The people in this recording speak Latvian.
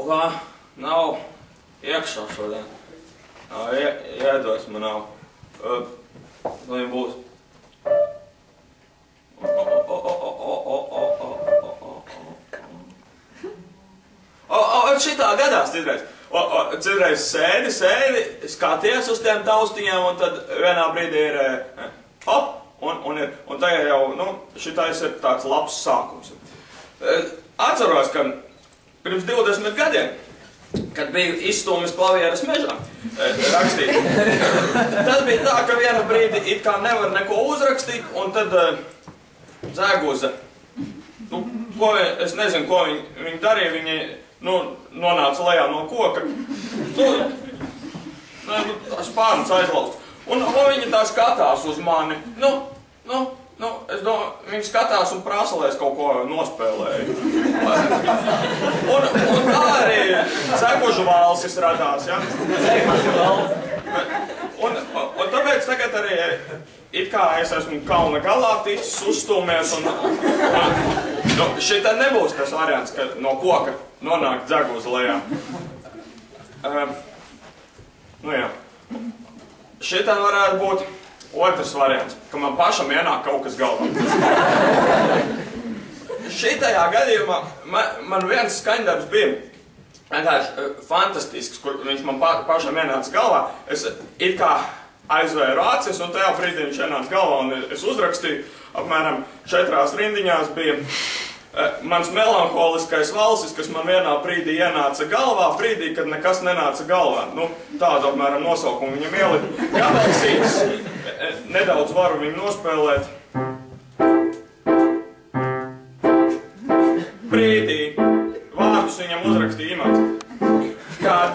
Kaut kā nav iekšā šodien. Iedvesma nav. Lai būs. Šitā gadās citreiz. Citreiz sēdi, skaties uz tiem taustiņiem, un tad vienā brīdī ir hop, un tagad jau, šitais ir tāds labs sākums. Atceros, ka pirms 20 gadiem, kad biju izstūmis klavieres mežā rakstīt, tad bija tā, ka vienu brīdi it kā nevar neko uzrakstīt, un tad Dzēguze, es nezinu, ko viņi darīja, viņi nonāca lejā no koka, spārns aizlauzt, un viņi tā skatās uz mani, es domāju, viņi skatās un prasa, lai es kaut ko nospēlēju. Un tā arī Zegužu valsis radās, ja? Un tāpēc tagad arī, it kā es esmu kalna galā ticis, uzstūmies, un šitā nebūs tas variants, ka no koka nonāk Dzeguza lejā. Jā. Šitā varētu būt otrs variants, ka man pašam ienāk kaut kas galvā. Šitajā gadījumā man viens skaņdarbs bija vienkārši fantastisks, kur viņš man pašam ienāca galvā. Es it kā aizvēru acis, un tajā brīdī viņš ienāca galvā, un es uzrakstīju, apmēram 4 rindiņās bija mans melanholiskais valsis, kas man vienā brīdī ienāca galvā, brīdī, kad nekas nenāca galvā. Tādu apmēram nosaukumu viņam ielika. Gabalsīgs, nedaudz varu viņu nospēlēt. Brīdī, vārdus viņam uzrakstīja Imants. Kad